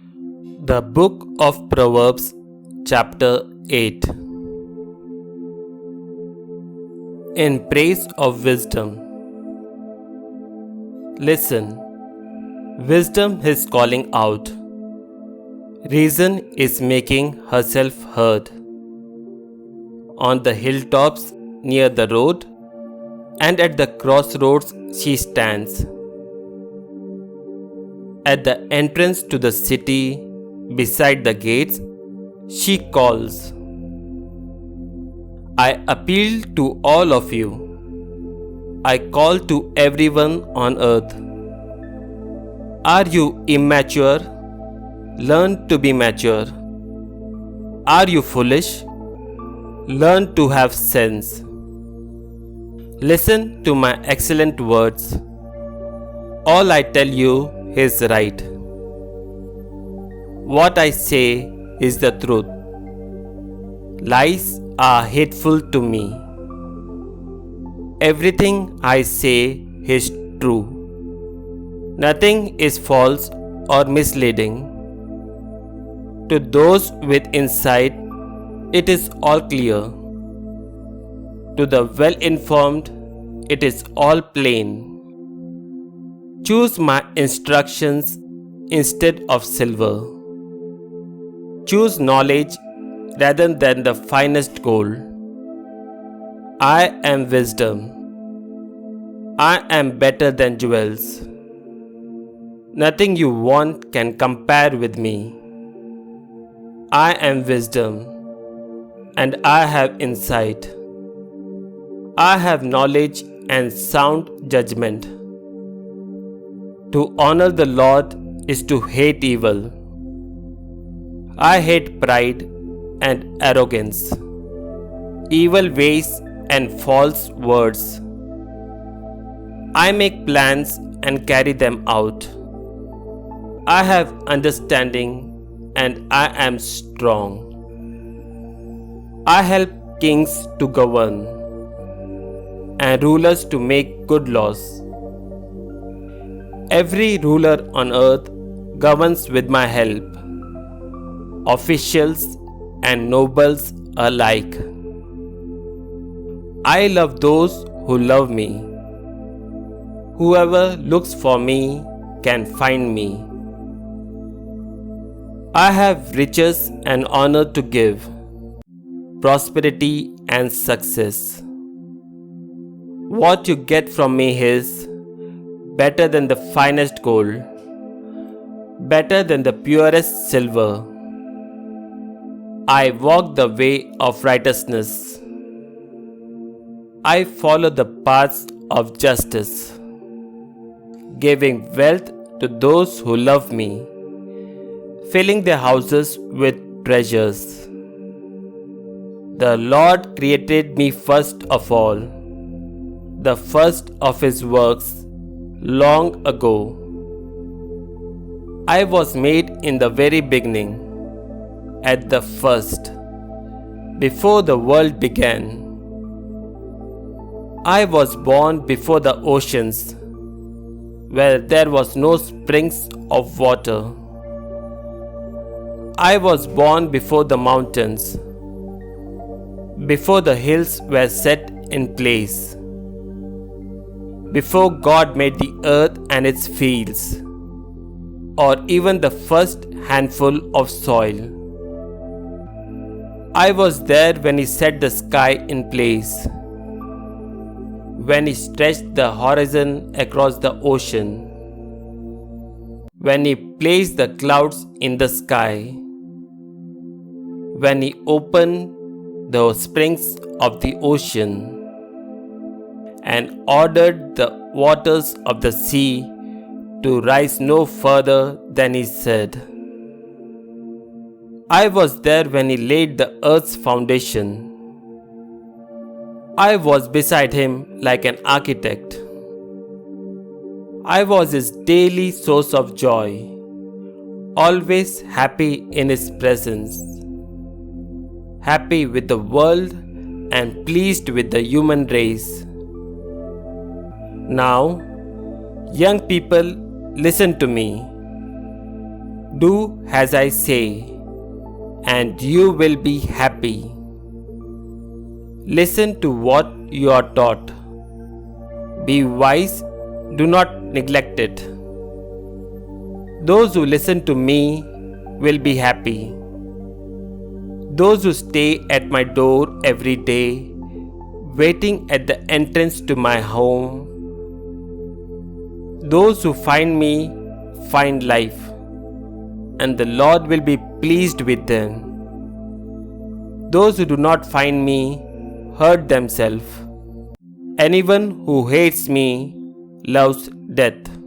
The Book of Proverbs, Chapter 8. In praise of wisdom. Listen, wisdom is calling out. Reason is making herself heard. On the hilltops near the road and at the crossroads she stands. At the entrance to the city, beside the gates, she calls. I appeal to all of you. I call to everyone on earth. Are you immature? Learn to be mature. Are you foolish? Learn to have sense. Listen to my excellent words. All I tell you is right. What I say is the truth. Lies are hateful to me. Everything I say is true. Nothing is false or misleading. To those with insight, it is all clear. To the well-informed, it is all plain. Choose my instructions instead of silver. Choose knowledge rather than the finest gold. I am wisdom. I am better than jewels. Nothing you want can compare with me. I am wisdom, and I have insight. I have knowledge and sound judgment. To honor the Lord is to hate evil. I hate pride and arrogance, evil ways and false words. I make plans and carry them out. I have understanding and I am strong. I help kings to govern and rulers to make good laws. Every ruler on earth governs with my help, officials and nobles alike. I love those who love me. Whoever looks for me can find me. I have riches and honor to give, prosperity and success. What you get from me is better than the finest gold, better than the purest silver. I walk the way of righteousness. I follow the paths of justice, giving wealth to those who love me, filling their houses with treasures. The Lord created me first of all, the first of His works, long ago. I was made in the very beginning, at the first, before the world began. I was born before the oceans, where there was no springs of water. I was born before the mountains, before the hills were set in place, before God made the earth and its fields, or even the first handful of soil. I was there when He set the sky in place, when He stretched the horizon across the ocean, when He placed the clouds in the sky, when He opened the springs of the ocean and ordered the waters of the sea to rise no further than He said. I was there when He laid the earth's foundation. I was beside Him like an architect. I was His daily source of joy, always happy in His presence, happy with the world and pleased with the human race. Now, young people, listen to me. Do as I say, and you will be happy. Listen to what you are taught. Be wise, do not neglect it. Those who listen to me will be happy. Those who stay at my door every day, waiting at the entrance to my home, those who find me find life, and the Lord will be pleased with them. Those who do not find me hurt themselves. Anyone who hates me loves death.